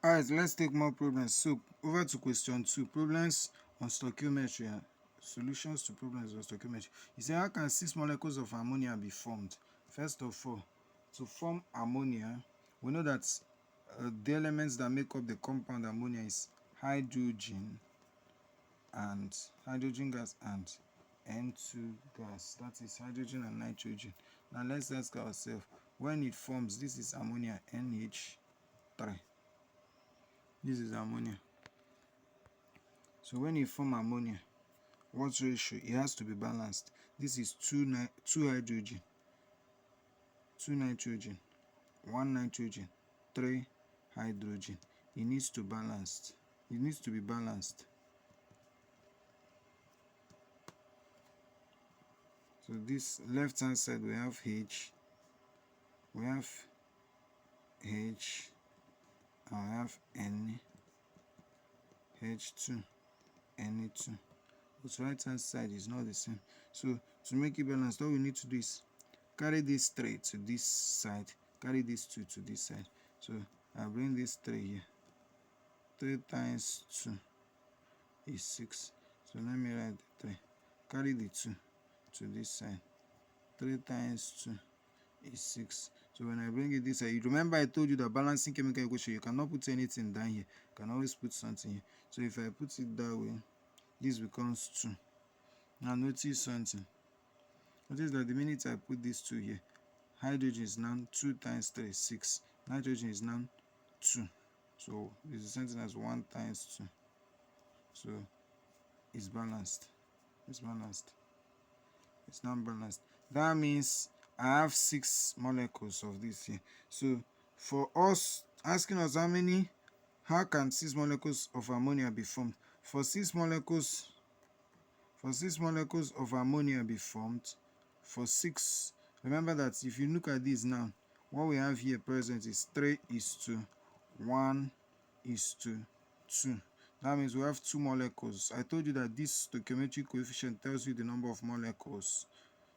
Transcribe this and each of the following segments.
Alright, let's take more problems. So over to question 2. Problems on stoichiometry. Solutions to problems on stoichiometry. You say, how can 6 molecules of ammonia be formed? First of all, to form ammonia, we know that the elements that make up the compound ammonia is hydrogen gas and N2 gas. That is hydrogen and nitrogen. Now let's ask ourselves, when it forms, this is ammonia, NH3. This is ammonia. So when you form ammonia, what ratio? It has to be balanced. This is 2 hydrogen, 2 nitrogen, 1 nitrogen, 3 hydrogen. It needs to balance. It needs to be balanced. So this left hand side we have H, and we have N, H2, Na2. But right hand side is not the same. So to make it balanced, all we need to do is carry this 3 to this side, carry this 2 to this side. So I bring this 3 here. 3 times 2 is 6. So let me write the 3. Carry the 2 to this side. 3 times 2 is 6. So when I bring it this side, you remember I told you that balancing chemical equation, you cannot put anything down here. You can always put something here. So if I put it that way, this becomes 2. Now notice something. Notice that the minute I put this 2 here, hydrogen is now 2 times 3, 6. Nitrogen is now 2. So it's the same thing as 1 times 2. So it's balanced. It's balanced. It's not balanced. That means I have 6 molecules of this here. So for us, asking us how can 6 molecules of ammonia be formed? For 6 molecules of ammonia be formed, for 6, remember that if you look at this now, what we have here present is 3:1:2. That means we have 2 molecules. I told you that this stoichiometric coefficient tells you the number of molecules.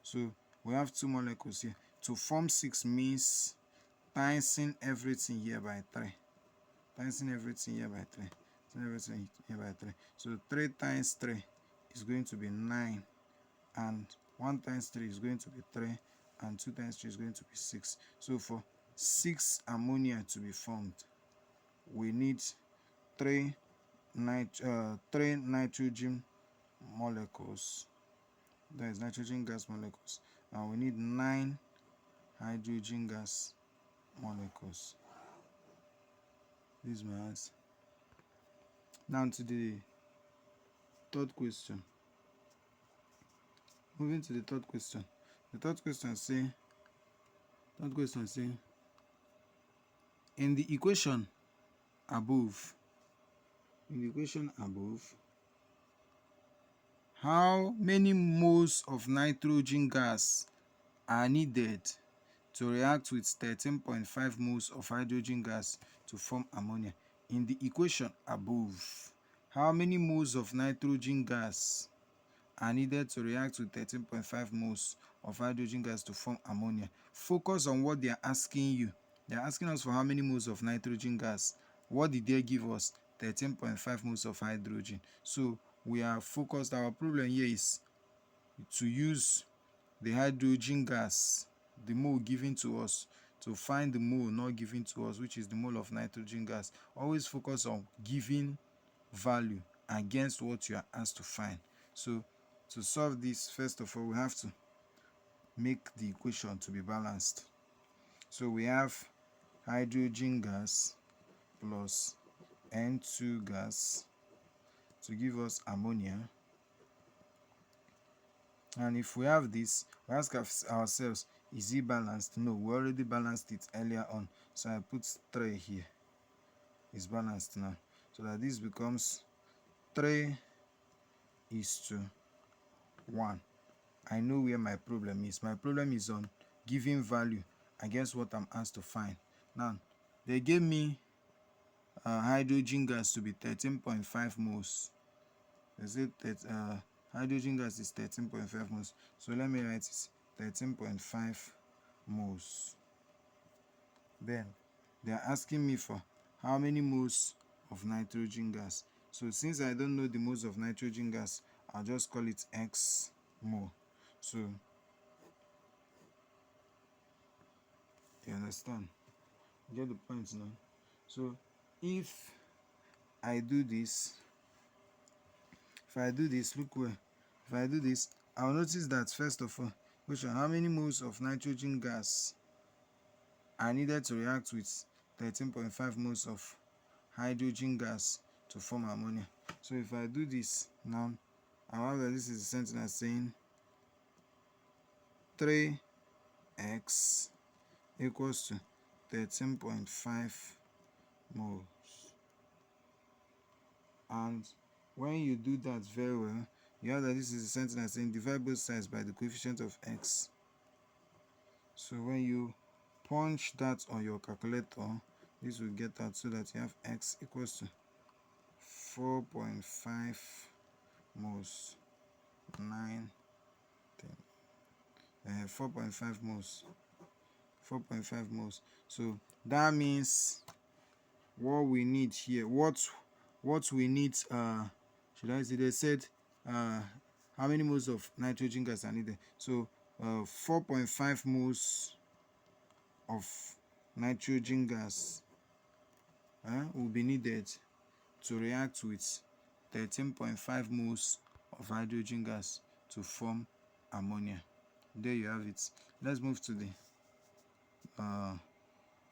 So we have 2 molecules here. To form 6 means timesing everything here by 3. Timesing everything here by 3. Everything here by 3. So 3 times 3 is going to be 9. And 1 times 3 is going to be 3. And 2 times 3 is going to be 6. So for 6 ammonia to be formed, we need 3 nitrogen molecules. That is nitrogen gas molecules. And we need 9 hydrogen gas molecules. This is my answer. Now to the third question. Moving to the third question. The third question says, in the equation above, how many moles of nitrogen gas are needed to react with 13.5 moles of hydrogen gas to form ammonia? In the equation above, how many moles of nitrogen gas are needed to react with 13.5 moles of hydrogen gas to form ammonia? Focus on what they are asking you. They are asking us for how many moles of nitrogen gas. What did they give us? 13.5 moles of hydrogen. So we are focused. Our problem here is to use the hydrogen gas, the mole given to us, to find the mole not given to us, which is the mole of nitrogen gas. Always focus on giving value against what you are asked to find. So to solve this, first of all, we have to make the equation to be balanced. So we have hydrogen gas plus N2 gas to give us ammonia. And if we have this, we ask ourselves, is it balanced? No, we already balanced it earlier on. So I put 3 here. It's balanced now. So that this becomes 3:1. I know where my problem is. My problem is on giving value against what I'm asked to find. Now, they gave me hydrogen gas to be 13.5 moles. They said that hydrogen gas is 13.5 moles. So let me write it, 13.5 moles. Then they are asking me for how many moles of nitrogen gas. So since I don't know the moles of nitrogen gas, I'll just call it X mole. So you understand? You get the point now? So if I do this, look well. If I do this, I'll notice that first of all, question, how many moles of nitrogen gas are needed to react with 13.5 moles of hydrogen gas to form ammonia? So if I do this now, I'll have that this is the sentence saying 3x equals to 13.5 moles. And when you do that very well, you have that this is the sentence saying divide both sides by the coefficient of x. So when you punch that on your calculator, this will get out so that you have x equals to 4.5 moles 9 10 4.5 moles 4.5 moles. So that means what we need here, what we need, should I say, they said how many moles of nitrogen gas are needed. So 4.5 moles of nitrogen gas will be needed to react with 13.5 moles of hydrogen gas to form ammonia. There you have it. Let's move to the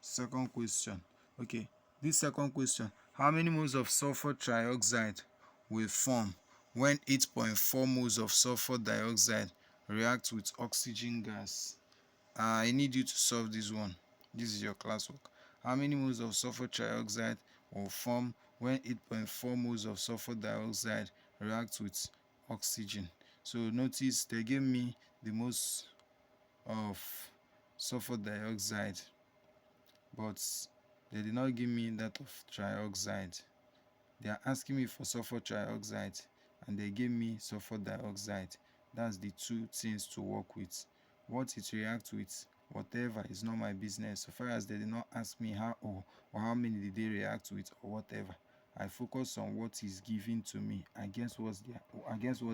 second question. Okay, this second question, how many moles of sulfur trioxide will form when 8.4 moles of sulfur dioxide react with oxygen gas? I need you to solve this one. This is your classwork. How many moles of sulfur trioxide will form when 8.4 moles of sulfur dioxide react with oxygen? So notice they gave me the moles of sulfur dioxide, but they did not give me that of trioxide. They are asking me for sulfur trioxide and they gave me sulfur dioxide. That's the two things to work with. What it reacts with, whatever, is not my business. So far as they did not ask me how or how many did they react with or whatever, I focus on what is given to me against what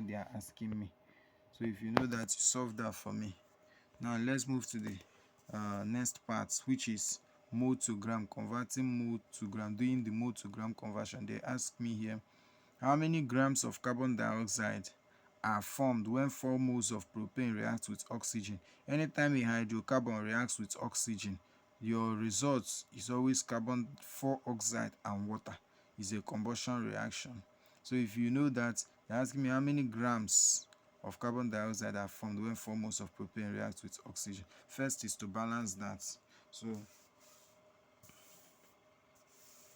they are asking me. So if you know that, you solve that for me. Now let's move to the next part, which is mole to gram, converting mole to gram, doing the mole to gram conversion. They ask me here, how many grams of carbon dioxide are formed when 4 moles of propane react with oxygen? Anytime a hydrocarbon reacts with oxygen, your result is always carbon 4 oxide and water. It's a combustion reaction. So if you know that, they're asking me how many grams of carbon dioxide are formed when 4 moles of propane react with oxygen. First is to balance that. So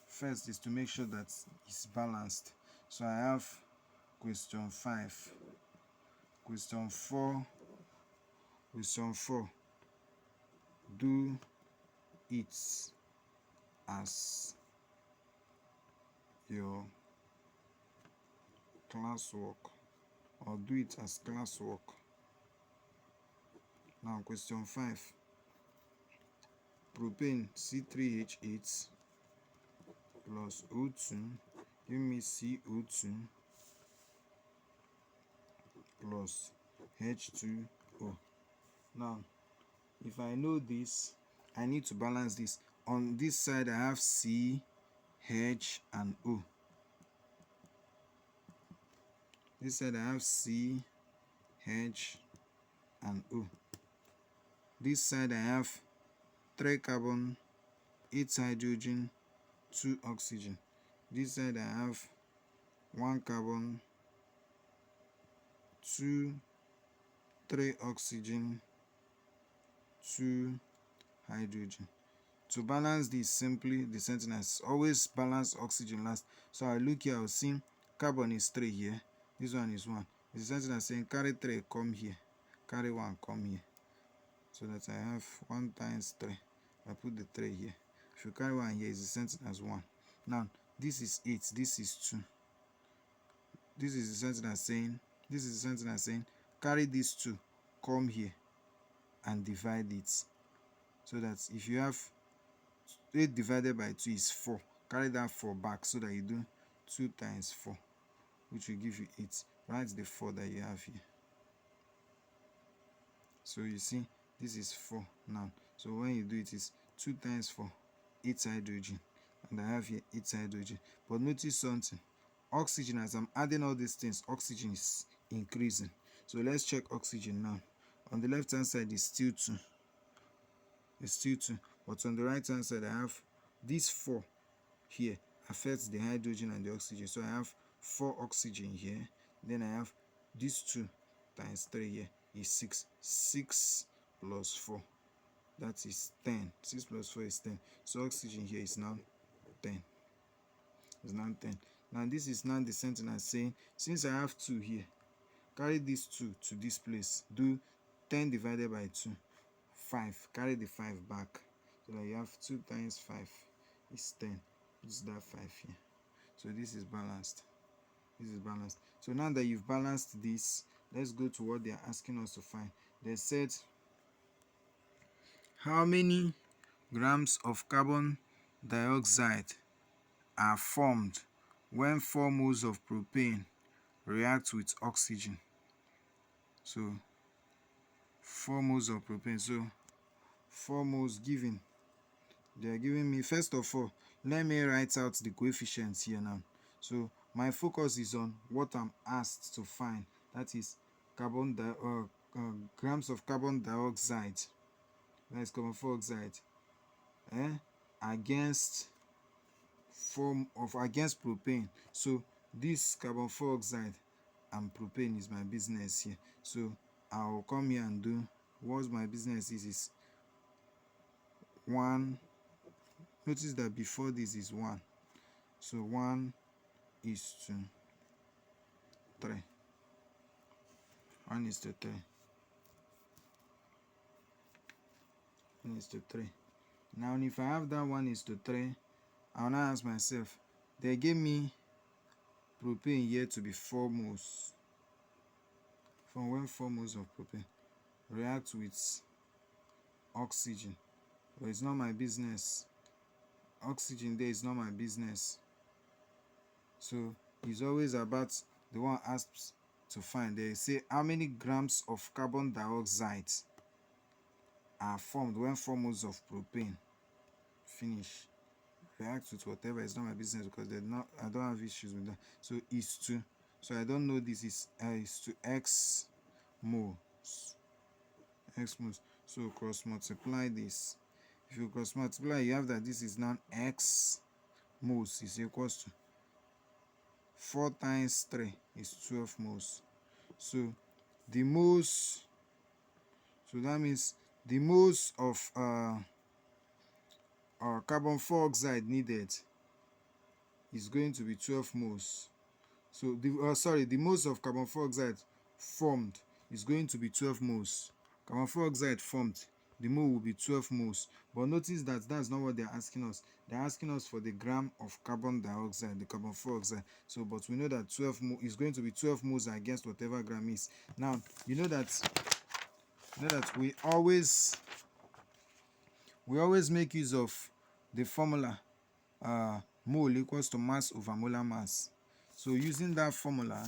first is to make sure that it's balanced. So I have question 5. Question 4. Do it as your classwork, or do it as classwork. Now question 5. Propane C3H8 plus O2, give me CO2 plus H2O. Now if I know this, I need to balance this. On this side I have C, H and O. This side I have C, H and O. This side I have 3 carbon, 8 hydrogen, 2 oxygen. This side I have 1 carbon, 2, 3 oxygen, 2 hydrogen. To balance this, simply the sentence always balance oxygen last. So I look here, I'll see carbon is 3 here, this one is 1. The sentence saying carry 3 come here, carry 1 come here. So that I have 1 times 3. I put the 3 here. If you carry 1 here, it's the sentence 1. Now this is 8, this is 2. This is the sentence saying carry these 2 come here and divide it. So that if you have 8 divided by 2 is 4, carry that 4 back so that you do 2 times 4, which will give you 8. Write the 4 that you have here. So you see, this is 4 now. So when you do it, is 2 times 4, 8 hydrogen. And I have here 8 hydrogen. But notice something. Oxygen, as I'm adding all these things, oxygen is increasing. So let's check oxygen now. On the left hand side is still 2. It's still 2. But on the right hand side, I have this 4 here affects the hydrogen and the oxygen. So I have 4 oxygen here. Then I have this 2 times 3 here is 6. 6 plus 4, that is 10. 6 plus 4 is 10. So oxygen here is now 10. It's now 10. Now this is now the sentence saying, since I have 2 here, carry this 2 to this place. Do 10 divided by 2. 5. Carry the 5 back. So that you have 2 times 5 is 10. This is that 5 here. So this is balanced. This is balanced. So now that you've balanced this, let's go to what they are asking us to find. They said, how many grams of carbon dioxide are formed when 4 moles of propane react with oxygen? So 4 moles of propane. So 4 moles given. They are giving me, first of all, let me write out the coefficients here now. So my focus is on what I'm asked to find. That is grams of carbon dioxide. That is carbon dioxide against against propane. So this carbon dioxide and propane is my business here. So I'll come here and do what my business is 1. Notice that before this is 1. So 1 is to 3. 1 is to 3. 1 is to 3. Now if I have that 1 is to 3, I'll now ask myself, they gave me propane here to be 4 moles. From when 4 moles of propane react with oxygen. But it's not my business. Oxygen there is not my business. So it's always about the one asked to find. They say how many grams of carbon dioxide are formed when 4 moles of propane finish react with whatever. It's not my business because I don't have issues with that. So it's 2. So I don't know, this is to x moles. X moles. So cross multiply this. If you cross multiply, you have that this is now x moles is equals to 4 times 3 is 12 moles. So the moles, so that means the moles of carbon dioxide needed is going to be 12 moles. So the moles of carbon dioxide formed is going to be 12 moles. Carbon dioxide formed, the mole will be 12 moles. But notice that that's not what they're asking us. They're asking us for the gram of carbon dioxide, the carbon dioxide. So, but we know that 12 mole is going to be 12 moles against whatever gram is. Now, you know that we always make use of the formula mole equals to mass over molar mass. So using that formula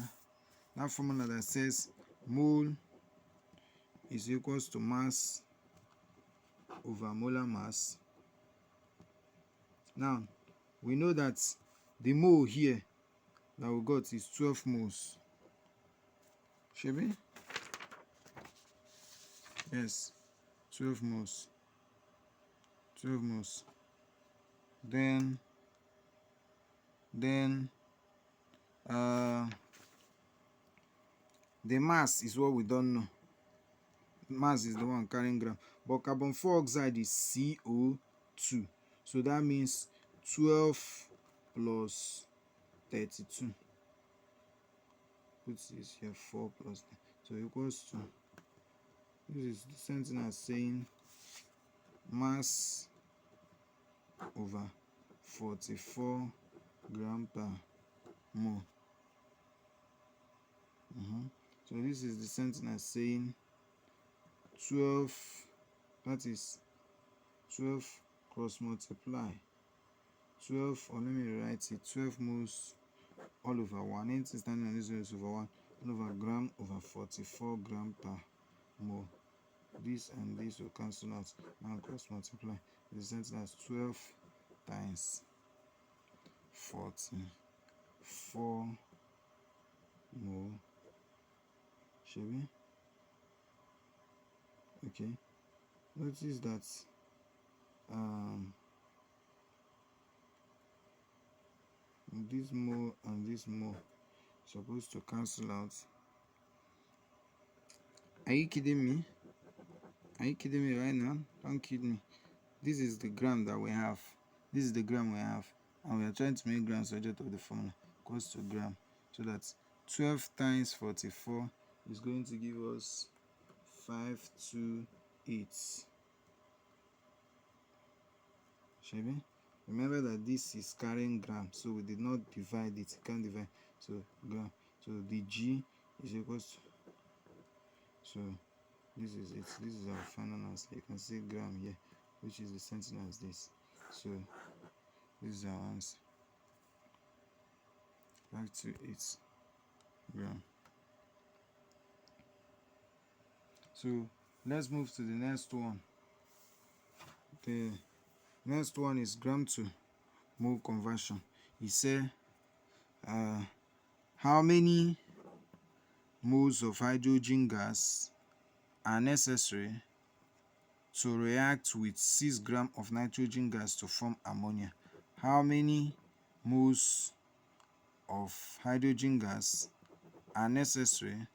that says mole is equals to mass over molar mass. Now we know that the mole here that we got is 12 moles. Shebi? Yes, 12 moles. 12 moles. Then the mass is what we don't know. Mass is the one carrying gram, but carbon dioxide is CO2. So that means 12 plus 32. Put this here, 4 plus 10. So equals to, this is the sentence as saying mass over 44 gram per mole. So this is the sentence saying 12, that is 12 cross multiply 12, or let me rewrite it, 12 moles all over 1. Anything standing on this is over 1 all over gram over 44 gram per mole. This and this will cancel out. Now cross multiply. The sentence as 12 times 44 mole. Shall we? Okay. Notice that this mole and this mole supposed to cancel out. Are you kidding me? Are you kidding me right now? Don't kid me. This is the gram that we have. This is the gram we have. And we are trying to make gram subject of the formula equals to gram. So that's 12 times 44 is going to give us 528. Shall we? Remember that this is carrying gram, so we did not divide it. Can't divide. So gram. So the G is equals to, so this is it. This is our final answer. You can see gram here, which is the same thing as this. So this is our answer. 528 gram. So let's move to the next one. The next one is gram to mole conversion. He said, how many moles of hydrogen gas are necessary to react with 6 grams of nitrogen gas to form ammonia? How many moles of hydrogen gas are necessary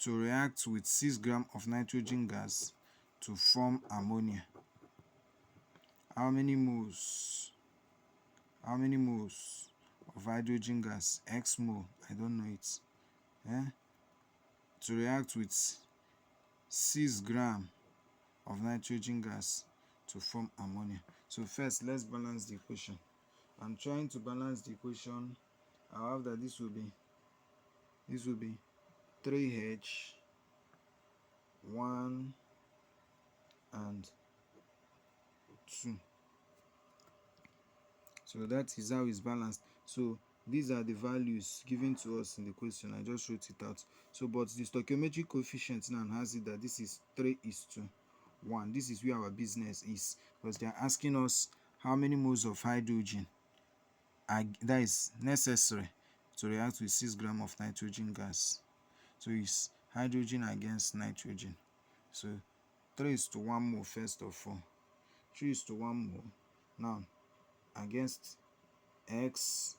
to react with 6 grams of nitrogen gas to form ammonia? How many moles? How many moles of hydrogen gas? X mole. I don't know it. To react with 6 grams of nitrogen gas to form ammonia. So first, let's balance the equation. I'm trying to balance the equation. I have that this will be 3H 1 and 2. So that is how it's balanced. So these are the values given to us in the question. I just wrote it out. So but the stoichiometric coefficient now has it that this is 3:1. This is where our business is, because they are asking us how many moles of hydrogen that is necessary to react with 6 grams of nitrogen gas. So it's hydrogen against nitrogen. So 3:1 mole first of all. 3:1 mole now against X